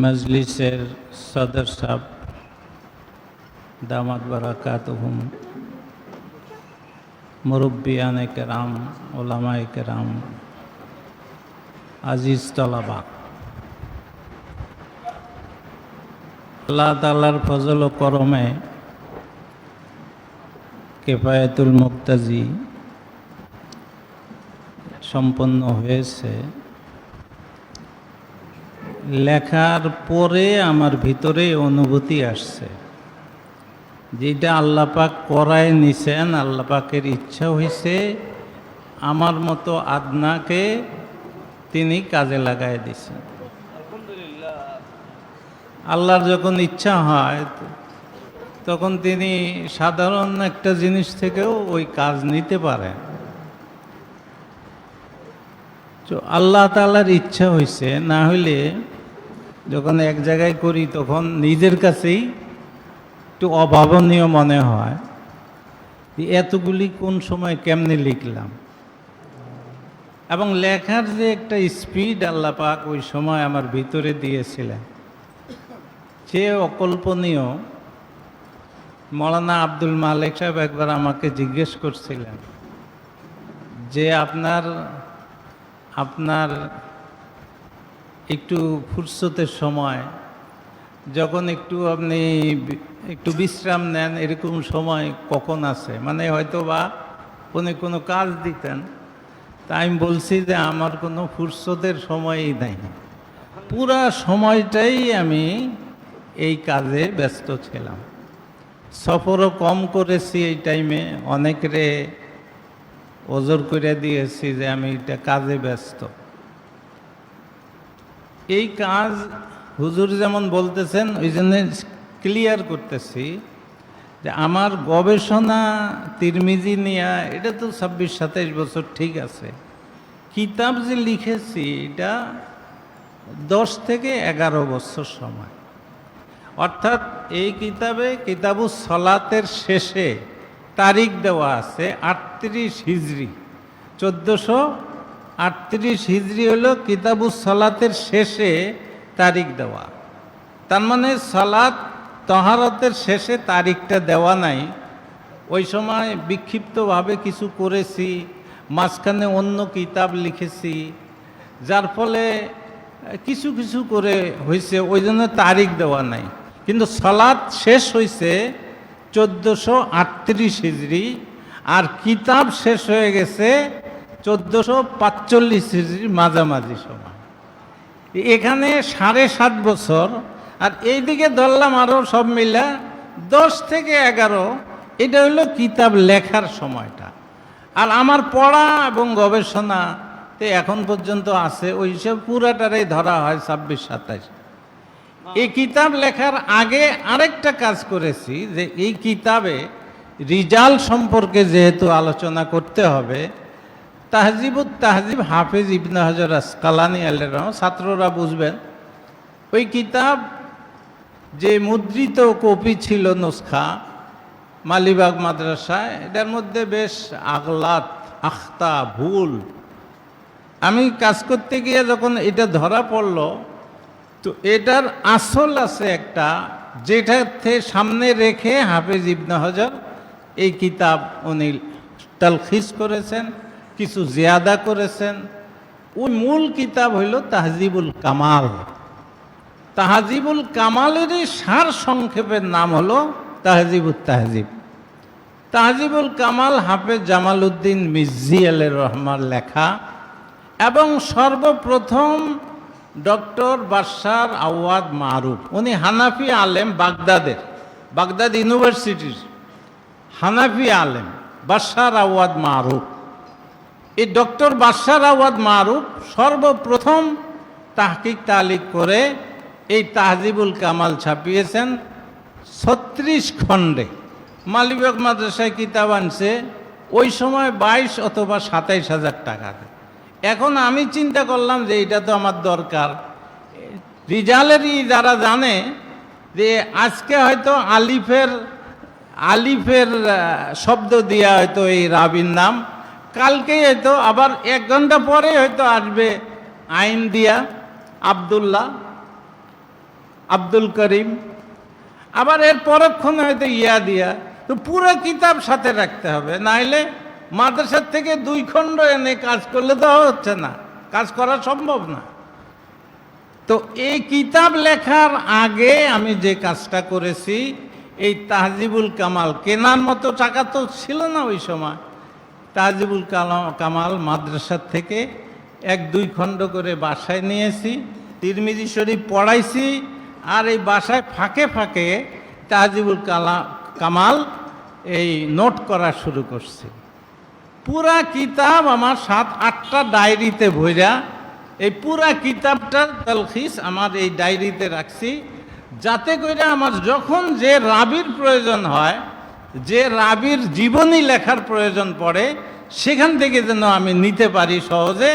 মজলিসের সদর সাহেব দামাত বারাকাতুহুম, মুরব্বিয়ানে কেরাম, ওলামায়ে কেরাম, আজিজ তলাবা, আল্লাহ তাআলার ফজল ও করমে কিফায়াতুল মুক্তাজি সম্পন্ন হয়েছে। লেখার পরে আমার ভিতরে অনুভূতি আসছে, যেটা আল্লাহ পাক করায় নিছেন, আল্লাহ পাকের ইচ্ছা হয়েছে আমার মতো আদনাকে তিনি কাজে লাগায় দিছেন। আল্লাহর যখন ইচ্ছা হয় তখন তিনি সাধারণ একটা জিনিস থেকেও ওই কাজ নিতে পারেন। তো আল্লাহ তাআলার ইচ্ছা হয়েছে, না হইলে যখন এক জায়গায় করি তখন নিজের কাছেই একটু অভাবনীয় মনে হয়, এতগুলি কোন সময় কেমনে লিখলাম। এবং লেখার যে একটা স্পিড আল্লাহ পাক ওই সময় আমার ভিতরে দিয়েছিলেন, সে অকল্পনীয়। মৌলানা আব্দুল মালিক সাহেব একবার আমাকে জিজ্ঞেস করছিলেন যে আপনার একটু ফুরসতের সময় যখন আপনি একটু বিশ্রাম নেন, এরকম সময় কখন আছে, মানে হয়তো বা উনি কোনো কাজ দিতেন। তা আমি বলছি যে আমার কোনো ফুরসতের সময়ই নাই, পুরা সময়টাই আমি এই কাজে ব্যস্ত ছিলাম। সফরও কম করেছি এই টাইমে, অনেকরে ওজর করে দিয়েছি যে আমি এটা কাজে ব্যস্ত। এই কাজ হুজুর যেমন বলতেছেন ওই জন্য ক্লিয়ার করতেছি যে আমার গবেষণা তিরমিজি নিয়ে এটা তো 26-27 বছর ঠিক আছে। কিতাব যে লিখেছি এটা 10 থেকে 11 বছর সময়। অর্থাৎ এই কিতাবে কিতাবুস সলাতের শেষে তারিখ দেওয়া আছে 38 হিজরি, 1438 হিজরি হলো কিতাবুস সলাতের শেষে তারিখ দেওয়া। তার মানে সালাত তহারতের শেষে তারিখটা দেওয়া নাই। ওই সময় বিক্ষিপ্তভাবে কিছু করেছি, মাঝখানে অন্য কিতাব লিখেছি, যার ফলে কিছু কিছু করে হয়েছে, ওই জন্য তারিখ দেওয়া নাই। কিন্তু সালাত শেষ হয়েছে 1438 হিজরি, আর কিতাব শেষ হয়ে গেছে 1445 হিজরির মাঝামাঝি সময়। এখানে 7.5 বছর, আর এইদিকে ধরলাম আরও সব মিলা 10 থেকে 11, এটা হলো কিতাব লেখার সময়টা। আর আমার পড়া এবং গবেষণাতে এখন পর্যন্ত আছে, ওই সব পুরাটারেই ধরা হয় 26-27। এই কিতাব লেখার আগে আরেকটা কাজ করেছি, যে এই কিতাবে রিজাল সম্পর্কে যেহেতু আলোচনা করতে হবে, তাহজিবুত তাহজিব হাফেজ ইবনে হাজার আসকালানী আলাইহির ছাত্ররা বুঝবেন। ওই কিতাব যে মুদ্রিত কপি ছিল নুসখা মালিবাগ মাদ্রাসায়, এটার মধ্যে বেশ আগলাত, আখতা, ভুল। আমি কাজ করতে গিয়ে যখন এটা ধরা পড়ল, তো এটার আসল আছে একটা, যেটাতে সামনে রেখে হাফেজ ইবনে হাজার এই কিতাব উনি তালখিস করেছেন, কিছু জিয়াদা করেছেন। ওই মূল কিতাব হইল তাহজিবুল কামাল। তাহজিবুল কামালেরই সার সংক্ষেপের নাম হলো তাহজিবুত তাহজিব। তাহজিবুল কামাল হাফেজ জামাল উদ্দিন মির্জি আলাইহির রহমার লেখা, এবং সর্বপ্রথম ডক্টর বাশার আওয়াদ মারুফ, উনি হানাফি আলেম, বাগদাদ ইউনিভার্সিটির হানাফি আলেম বাশার আওয়াদ মারুফ। এই ডক্টর বাশার আওয়াদ মারুফ সর্বপ্রথম তাহকিক তালিক করে এই তাহজিবুল কামাল ছাপিয়েছেন 36 খণ্ডে। মালিবাগ মাদ্রাসায় কিতাব আনছে ওই সময় 22 অথবা 27 হাজার টাকাতে। এখন আমি চিন্তা করলাম যে এটা তো আমার দরকার। রিজালেরই যারা জানে যে আজকে হয়তো আলিফের শব্দ দিয়া হয়তো এই রাবির নাম, কালকেই হয়তো আবার 1 ঘন্টা পরে হয়তো আসবে আইন দিয়া আব্দুল্লাহ। আব্দুল করিম, আবার এর পরক্ষণে হয়তো ইয়া দিয়া। তো পুরো কিতাব সাথে রাখতে হবে, নাইলে মাদ্রাসার থেকে 2 খণ্ড এনে কাজ করলে তো হচ্ছে না, কাজ করা সম্ভব না। তো এই কিতাব লেখার আগে আমি যে কাজটা করেছি, এই তাহজিবুল কামাল কেনার মতো টাকা তো ছিল না ওই সময়। তাহজিবুল কামাল মাদ্রাসার থেকে 1-2 খণ্ড করে বাসায় নিয়েছি, তিরমিজি শরীফ পড়াইছি, আর এই বাসায় ফাঁকে ফাঁকে তাহজিবুল কামাল এই নোট করা শুরু করছি। পুরা কিতাব আমার 7-8টা ডায়েরিতে ভইরা, এই পুরা কিতাবটার তালখিস আমার এই ডায়েরিতে রাখছি, যাতে করে আমার যখন যে রাবির প্রয়োজন হয়, যে রাবির জীবনী লেখার প্রয়োজন পড়ে, সেখান থেকে যেন আমি নিতে পারি সহজে।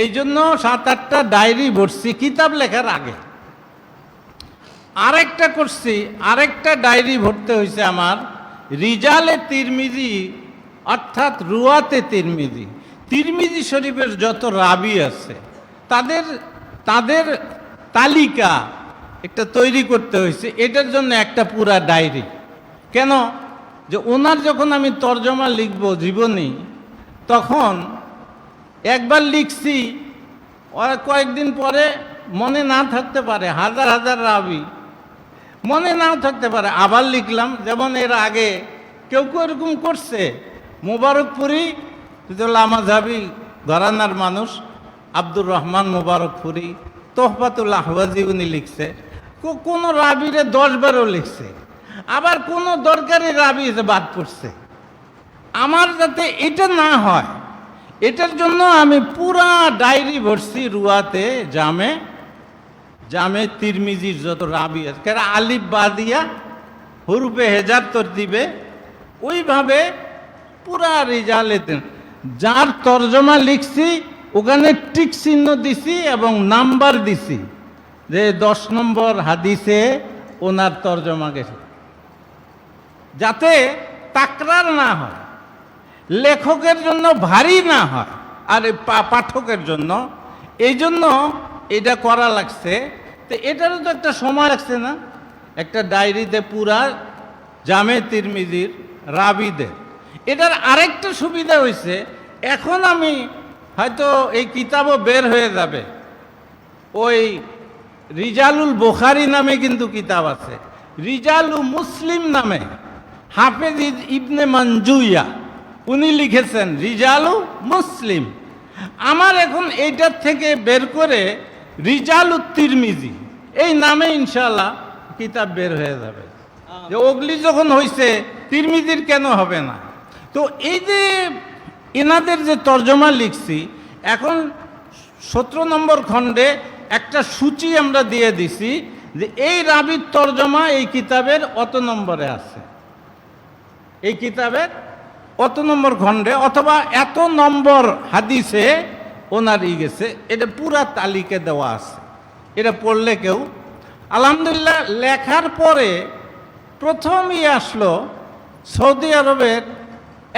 এই জন্য 7-8টা ডায়েরি ভরছি কিতাব লেখার আগে। আরেকটা করছি, আরেকটা ডায়েরি ভরতে হয়েছে আমার রিজালে তিরমিজি, অর্থাৎ রুয়াতে তিরমিজি, তিরমিজি শরীফের যত রাবি আছে তাদের তাদের তালিকা একটা তৈরি করতে হয়েছে। এটার জন্য একটা পুরা ডায়েরি। কেন? যে ওনার যখন আমি তর্জমা লিখব জীবনী, তখন একবার লিখছি, কয়েকদিন পরে মনে না থাকতে পারে, হাজার হাজার রাবি মনে নাও থাকতে পারে, আবার লিখলাম। যেমন এর আগে কেউ কেউ এরকম করছে, মুবারকপুরি লামাজাবি ঘরানার মানুষ আব্দুর রহমান মুবারকপুরি, তোহফাতুল আহওয়াজি উনি লিখছে, কোনো রাবিরে 10-12 লিখছে, আবার কোনো দরকারি রাবি বাদ পড়ছে। আমার যাতে এটা না হয়, এটার জন্য আমি পুরা ডায়েরি ভরছি রুয়াতে জামে তিরমিজির যত রাবি আছে, কেন আলিফ বা দিয়া হুরুফে হেজার তরতিবে ওইভাবে পুরা রিজালে যার তর্জমা লিখছি ওখানে টিক চিহ্ন দিছি এবং নাম্বার দিছি, যে 10 নম্বর হাদিসে ওনার তর্জমা গেছে, যাতে তাকরার না হয়, লেখকের জন্য ভারী না হয়, আর পাঠকের জন্য। এই জন্য এটা করা লাগছে। তো এটারও তো একটা সময় লাগছে না, একটা ডায়েরিতে পুরা জামে তিরমিজির রাবিদের। এটার আরেকটা সুবিধা হয়েছে, এখন আমি হয়তো এই কিতাবও বের হয়ে যাবে, ওই রিজালুল বুখারী নামে কিন্তু কিতাব আছে, রিজালু মুসলিম নামে হাফেজ ইবনে মানজুইয়া উনি লিখেছেন রিজালু মুসলিম। আমার এখন এইটার থেকে বের করে রিজালু তিরমিজি এই নামে ইনশাআল্লাহ কিতাব বের হয়ে যাবে। যে ওগলি যখন হয়েছে, তিরমিজির কেন হবে না? তো এই যে এনাদের যে তর্জমা লিখছি, এখন 17 নম্বর খণ্ডে একটা সূচি আমরা দিয়ে দিছি, যে এই রাবির তর্জমা এই কিতাবের অত নম্বরে আছে, এই কিতাবের অত নম্বর খণ্ডে, অথবা এত নম্বর হাদিসে ওনার গেছে, এটা পুরা তালিকা দেওয়া আছে। এটা পড়লে কেউ, আলহামদুলিল্লাহ, লেখার পরে প্রথমই আসলো সৌদি আরবের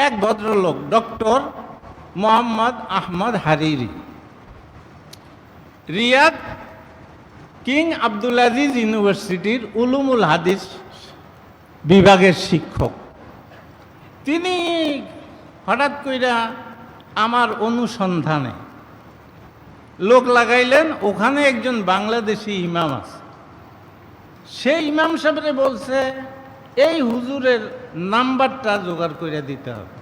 এক ভদ্রলোক, doctor Mohammad Ahmad Hariri, Riyadh King Abdul Aziz ইউনিভার্সিটির উলুমুল হাদিস বিভাগের শিক্ষক। তিনি হঠাৎ কইরা আমার অনুসন্ধানে লোক লাগাইলেন, ওখানে একজন বাংলাদেশি ইমাম আছে, সেই ইমাম সাহেবরে বলছে এই হুজুরের নাম্বারটা জোগাড় করে দিতে হবে।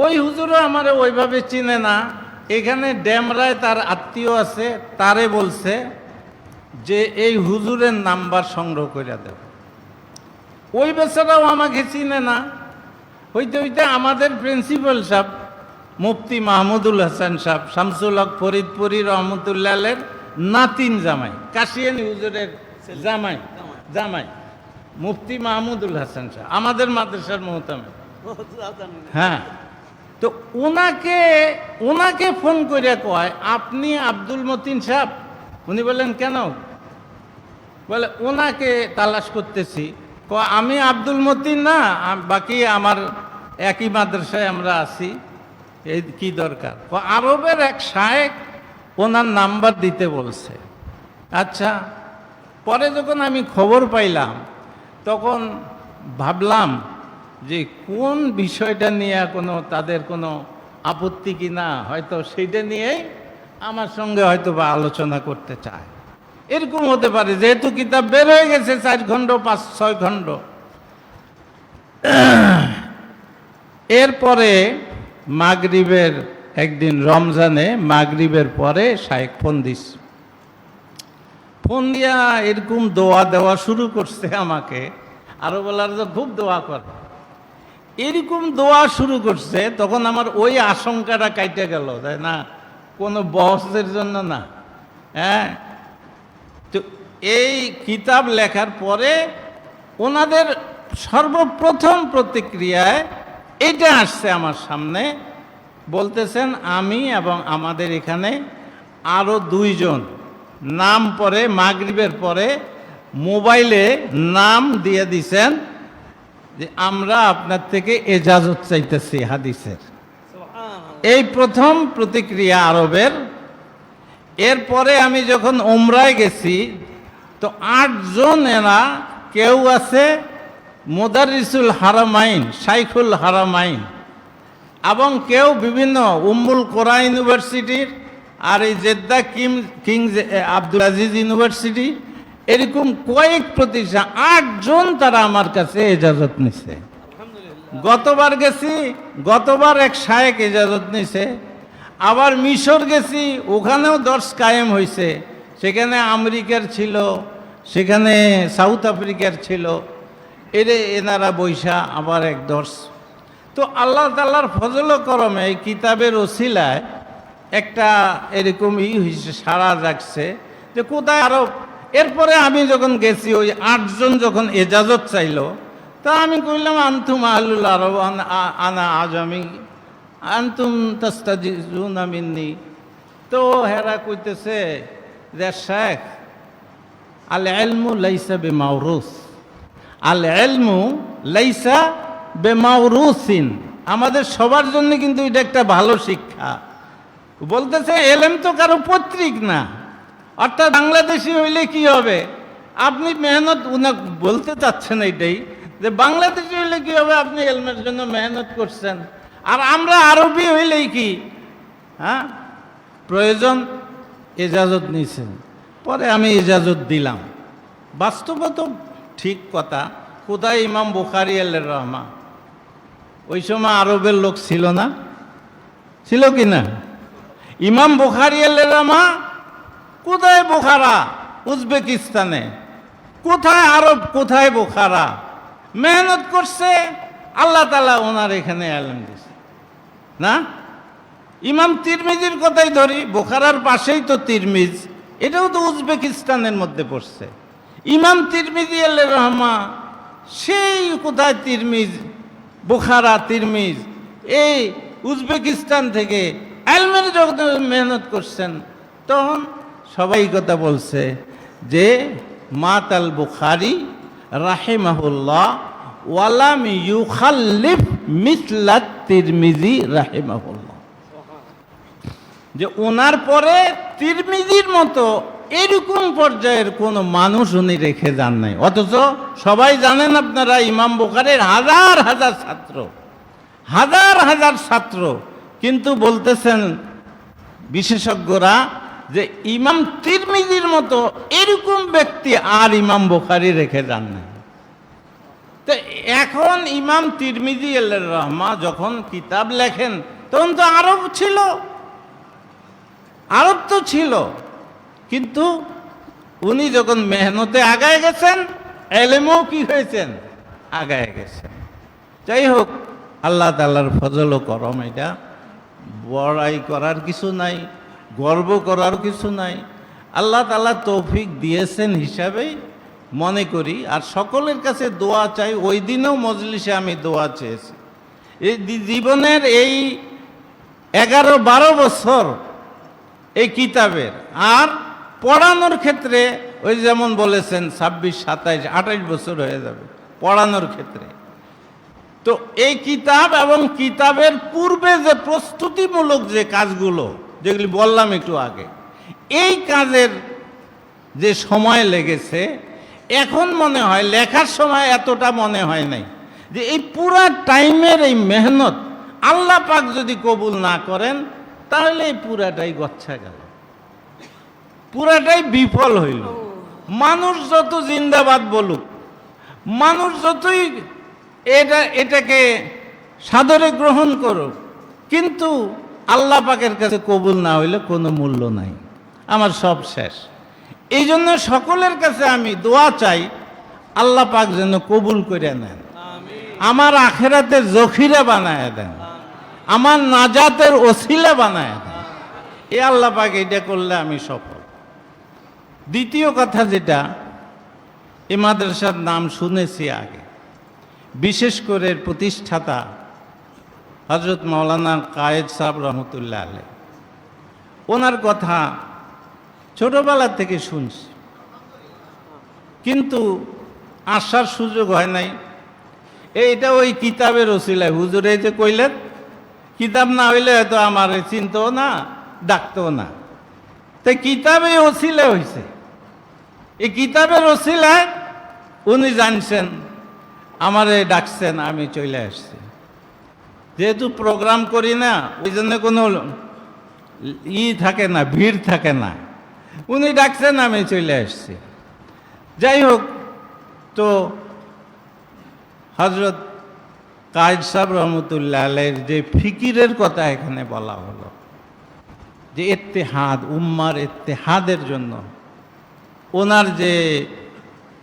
ওই হুজুরও আমারে ওইভাবে চিনে না, এখানে ড্যামরায় তার আত্মীয় আছে, তারে বলছে যে এই হুজুরের নাম্বার সংগ্রহ করে দেবে। ওই বেচারাও আমাকে চিনে না। হইতে হইতে আমাদের প্রিন্সিপাল সাহেব মুফতি মাহমুদুল হাসান সাহেব, শামসুল হক ফরিদপুরি রহমতুল্লাহের নাতিন জামাই, কাশিয়ানী হুজুরের জামাই মুফতি মাহমুদুল হাসান সাহেব, আমাদের মাদ্রাসার মোহতামিম। হ্যাঁ, তো ওনাকে ফোন করে কয়, আপনি আব্দুল মতিন সাহেব? উনি বললেন কেন? বলে ওনাকে তালাশ করতেছি। আমি আব্দুল মতিন না, বাকি আমার একই মাদ্রাসায় আমরা আছি, এই কি দরকার? আরবের এক শায়েখ ওনার নাম্বার দিতে বলছে। আচ্ছা, পরে যখন আমি খবর পাইলাম তখন ভাবলাম যে কোন বিষয়টা নিয়ে তাদের কোনো আপত্তি কি না, হয়তো সেইটা নিয়েই আমার সঙ্গে হয়তো বা আলোচনা করতে চায়। এরকম হতে পারে, যেহেতু কিতাব বের হয়ে গেছে 4 খণ্ড 5-6 খণ্ড। এরপরে মাগরিবের একদিন রমজানে মাগরিবের পরে শায়েখ ফোন দিয়া এরকম দোয়া দেওয়া শুরু করছে আমাকে। আরো বলার যে খুব দোয়া করে, এরকম দোয়া শুরু করছে। তখন আমার ওই আশঙ্কাটা কাইটে গেল, তাই না, কোনো বহসের জন্য না। হ্যাঁ, তো এই কিতাব লেখার পরে ওনাদের সর্বপ্রথম প্রতিক্রিয়ায় এটা আসছে আমার সামনে। বলতেছেন আমি এবং আমাদের এখানে আরও 2 জন নাম পরে মাগরিবের পরে মোবাইলে নাম দিয়ে দিছেন যে আমরা আপনার থেকে এজাজত চাইতেছি হাদিসের। এই প্রথম প্রতিক্রিয়া আরবের। এরপরে আমি যখন উমরায় গেছি তো 8 জন এরা, কেউ আছে মুদারিসুল হারামাইন, শাইখুল হারামাইন, এবং কেউ বিভিন্ন উম্মুল কোরা ইউনিভার্সিটির, আর এই Jeddah Kings Abdul Aziz University, এরকম কয়েক প্রতিষ্ঠান 8 জন তারা আমার কাছে এজাজত নিছে। গতবার গেছি, গতবার এক শায়েক এজাজত নিছে। আবার মিশর গেছি, ওখানেও দর্স কায়েম হয়েছে। সেখানে আমেরিকার ছিল, সেখানে সাউথ আফ্রিকার ছিল, এনারা বৈশা আবার এক দর্স। তো আল্লাহ তাআলার ফজল করমে এই কিতাবের ওসিলায় একটা এরকম হয়েছে, সাড়া জাগছে যে কোথায় আরব। এরপরে আমি যখন গেছি, ওই 8 জন যখন এজাজত চাইল, তা আমি কইলাম আনতুম আহলুল আরব আনা আজামি আনতুম তাস্তাজিজুনা মিন্নি। তো হেরা কইতেছে যে শেখ, আল ইলমু লাইসা বিমাউরুস, আল ইলমু লাইসা বিমাউরুসিন। আমাদের সবার জন্য কিন্তু এটা একটা ভালো শিক্ষা। বলতেছে এলেম তো কারো পৈতৃক না, অর্থাৎ বাংলাদেশি হইলে কি হবে, আপনি মেহনত, উনি বলতে চাচ্ছেন এইটাই যে বাংলাদেশি হইলে কি হবে, আপনি এলমের জন্য মেহনত করছেন, আর আমরা আরবি হইলেই কি হ্যাঁ প্রয়োজন, এজাজত নিয়েছেন। পরে আমি এজাজত দিলাম। বাস্তবত ঠিক কথা, কোথায় ইমাম বুখারী আলাইহির রহমা, ওই সময় আরবের লোক ছিল না, ছিল কি না? ইমাম বুখারী আলাইহির রহমা কোথায়? বুখারা, উজবেকিস্তানে। কোথায় আরব, কোথায় বুখারা? মেহনত করছে, আল্লাহ তাআলা ওনার এখানে আলেম দিয়েছে না। ইমাম তিরমিজির কথাই ধরি, বুখারার পাশেই তো তিরমিজ, এটাও তো উজবেকিস্তানের মধ্যে পড়ছে। ইমাম তিরমিজি আলাইহির রহমা, সেই কোথায় তিরমিজ, বুখারা, তিরমিজ, এই উজবেকিস্তান থেকে আলমের জগতে মেহনত করছেন। তখন সবাই কথা বলছে যে মাতাল বুখারী রাহিমাহুল্লাহ ওয়ালাম ইউখাল্লিফ মিসলাত তিরমিজি রাহিমাহুল্লাহ, যে ওনার পরে তিরমিজির মতো এরকম পর্যায়ের কোনো মানুষ উনি রেখে যান নাই। অথচ সবাই জানেন আপনারা, ইমাম বুখারীর হাজার হাজার ছাত্র, হাজার হাজার ছাত্র, কিন্তু বলতেছেন বিশেষজ্ঞরা যে ইমাম তিরমিজির মতো এরকম ব্যক্তি আর ইমাম বুখারী রেখে যান নাই। তো এখন ইমাম তিরমিজি আলাইহির রহমা যখন কিতাব লেখেন, তখন তো আরব ছিল, আরব তো ছিল, কিন্তু উনি যখন মেহনতে আগায় গেছেন, এলেমও কি হয়েছেন, আগায় গেছেন। যাই হোক, আল্লাহ তাআলার ফজল ও করম, এটা বড়াই করার কিছু নাই, গর্ব করার কিছু নাই। আল্লাহ তাআলা তৌফিক দিয়েছেন হিসাবেই মনে করি। আর সকলের কাছে দোয়া চাই। ওই দিনও মজলিসে আমি দোয়া চেয়েছি। এই জীবনের এই 11-12 বছর এই কিতাবের, আর পড়ানোর ক্ষেত্রে ওই যেমন বলেছেন 26, 27, 28 বছর হয়ে যাবে পড়ানোর ক্ষেত্রে। তো এই কিতাব এবং কিতাবের পূর্বে যে প্রস্তুতিমূলক যে কাজগুলো, যেগুলি বললাম একটু আগে, এই কাজের যে সময় লেগেছে, এখন মনে হয় লেখার সময় এতটা মনে হয় নাই, যে এই পুরা টাইমের এই মেহনত আল্লাহ পাক যদি কবুল না করেন তাহলে এই পুরাটাই গচ্ছা গেল, পুরাটাই বিফল হইল। মানুষ যত জিন্দাবাদ বলুক, মানুষ যতই এটাকে সাদরে গ্রহণ করুক, কিন্তু আল্লাহ পাকের কাছে কবুল না হইলে কোনো মূল্য নাই, আমার সব শেষ। এই জন্য সকলের কাছে আমি দোয়া চাই, আল্লাহ পাক যেন কবুল করে নেন, আমার আখেরাতের জখিরা বানায় দেন, আমার নাজাতের ওসিলা বানায় দেন। এ আল্লাহ পাক এটা করলে আমি সফল। দ্বিতীয় কথা যেটা, এ মাদ্রাসার নাম শুনেছি আগে, বিশেষ করে এর প্রতিষ্ঠাতা হযরত মাওলানা কায়েদ সাহেব রহমতুল্লাহ আলাইহ, ওনার কথা ছোটবেলা থেকে শুনছি, কিন্তু আসার সুযোগ হয় নাই। এইটা ওই কিতাবের ওসিলায়, হুজুরে যে কইলেন, কিতাব না হইলে হয়তো আমার চিনতও না, ডাকতও না, তাই কিতাবে ওসিলা হয়েছে। এই কিতাবের ওসিলায় উনি জানছেন, আমারে ডাকছেন, আমি চলে আসছি। যেহেতু প্রোগ্রাম করি না, ওই জন্য কোনো থাকে না, ভিড় থাকে না, উনি ডাকছেন, আমি চলে আসছি। যাই হোক, তো হযরত কায়েদ সাহেব রহমতুল্লাহ আলাইহির যে ফিকিরের কথা এখানে বলা হলো, যে ইত্তেহাদ, উম্মার ইত্তেহাদের জন্য ওনার যে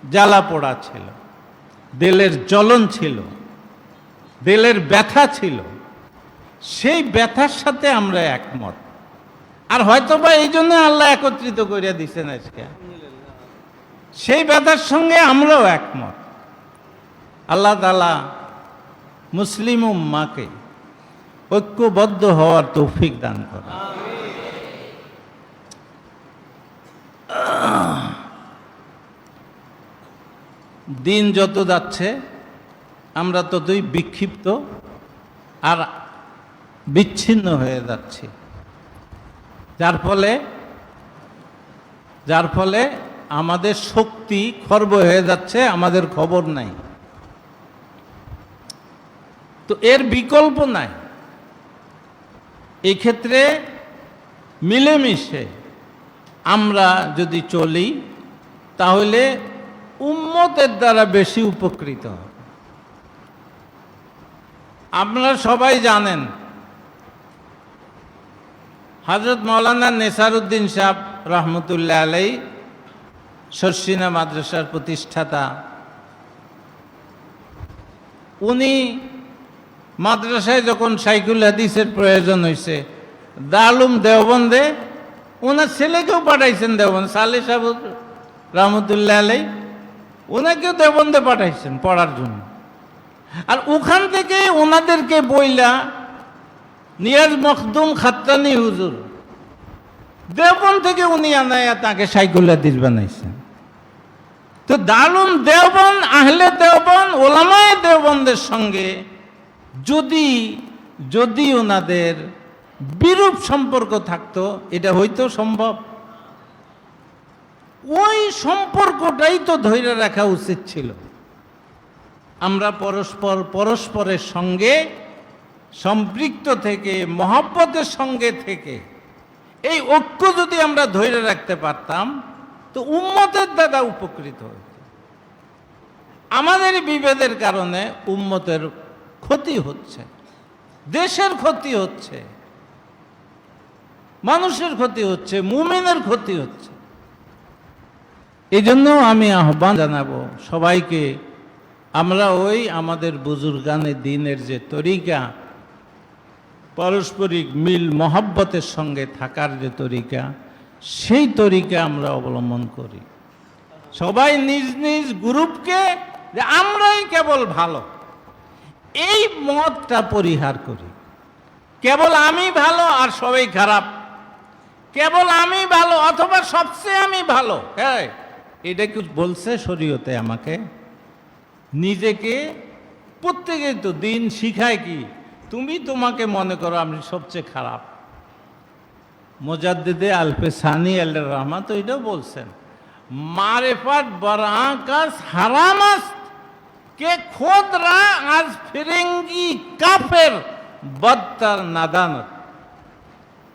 জ্বালা পোড়া ছিল, দিলের জ্বলন ছিল, দিলের ব্যথা ছিল, সেই ব্যথার সাথে আমরা একমত। আর হয়তোবা এই জন্য আল্লাহ একত্রিত করে দিচ্ছেন আজকে, সেই ব্যথার সঙ্গে আমরাও একমত। আল্লাহ তাআলা মুসলিম উম্মাকে ঐক্যবদ্ধ হওয়ার তৌফিক দান করেন। দিন যত যাচ্ছে আমরা ততই বিক্ষিপ্ত আর বিচ্ছিন্ন হয়ে যাচ্ছি, যার ফলে আমাদের শক্তি খর্ব হয়ে যাচ্ছে, আমাদের খবর নাই। তো এর বিকল্প নাই। এই ক্ষেত্রে মিলেমিশে আমরা যদি চলি, তাহলে উম্মতের দ্বারা বেশি উপকৃত হবে। আপনারা সবাই জানেন, হযরত মাওলানা নেসারউদ্দিন সাহেব রহমতুল্লাহ আলাইহি শর্ষিনা মাদ্রাসার প্রতিষ্ঠাতা। উনি মাদ্রাসায় যখন শাইখুল হাদিসের প্রয়োজন হয়েছে, দারুল দেওবন্দে ওনার ছেলেকেও পাঠাইছেন দেওবন্দ, সালেহ সাহেব রহমতুল্লাহ আলাইহি ওনাকেও দেওবন্দে পাঠাইছেন পড়ার জন্য। আর ওখান থেকে ওনাদেরকে বইলা নিয়াজ মখদুম খাত্তানি হুজুর দেওবন্দ থেকে উনি আনায়া তাকে শাইখুল হাদিস বানাইছেন। তো দারুল দেওবন্দ, আহলে দেওবন্দ, ওলামায়ে দেওবন্দের সঙ্গে যদি ওনাদের বিরূপ সম্পর্ক থাকতো, এটা হইতো সম্ভব? ওই সম্পর্কটাই তো ধরে রাখা উচিত ছিল। আমরা পরস্পরের সঙ্গে সম্পৃক্ত থেকে, মহব্বতের সঙ্গে থেকে এই ঐক্য যদি আমরা ধরে রাখতে পারতাম, তো উম্মতের দ্বারা উপকৃত হইত। আমাদের বিভেদের কারণে উম্মতের ক্ষতি হচ্ছে, দেশের ক্ষতি হচ্ছে, মানুষের ক্ষতি হচ্ছে, মুমিনের ক্ষতি হচ্ছে। এই জন্য আমি আহ্বান জানাবো সবাইকে, আমরা ওই আমাদের বুজুর্গানে দ্বীনের যে তরিকা, পারস্পরিক মিল মহব্বতের সঙ্গে থাকার যে তরিকা, সেই তরিকা আমরা অবলম্বন করি। সবাই নিজ নিজ গ্রুপকে যে আমরাই কেবল ভালো, এই মতটা পরিহার করি। কেবল আমি ভালো আর সবাই খারাপ, কেবল আমি ভালো অথবা সবচেয়ে আমি ভালো, হ্যাঁ, এটা কি বলছে শরীয়তে আমাকে? নিজেকে প্রত্যেকে তো দিন শিখায় কি, তুমি তোমাকে মনে করো আমি সবচেয়ে খারাপ। মুজাদ্দিদে আলফে সানি আল্লাহ রহমান তো এটাও বলছেন, मारिफत बराकस हराम است के खुद रा आज फिरेंगी काफेर बदतर नादानत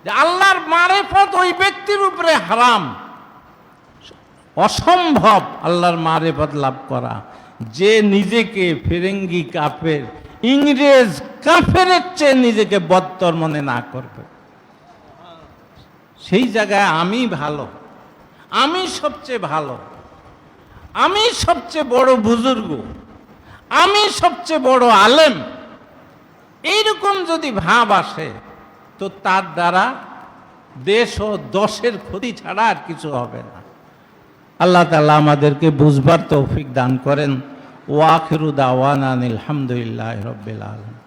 যে আল্লাহর মারিফত ওই ব্যক্তির উপরে হারাম, অসম্ভব আল্লাহর মারিফত লাভ করা যে নিজেকে ফিরেঙ্গি কাফের, ইংরেজ কাফেরের চেয়ে নিজেকে বদতর মনে না করবে। সেই জায়গায় আমি ভালো, আমি সবচেয়ে ভালো, আমি সবচেয়ে বড় বুজুর্গ, আমি সবচেয়ে বড় আলেম, এইরকম যদি ভাব আসে তো তার দ্বারা দেশ ও দশের ক্ষতি ছাড়া আর কিছু হবে না। আল্লাহ তাআলা আমাদেরকে বুঝবার তৌফিক দান করেন। ওয়া আখিরু দাওয়ানা আলহামদুলিল্লাহি রাব্বিল আলামিন।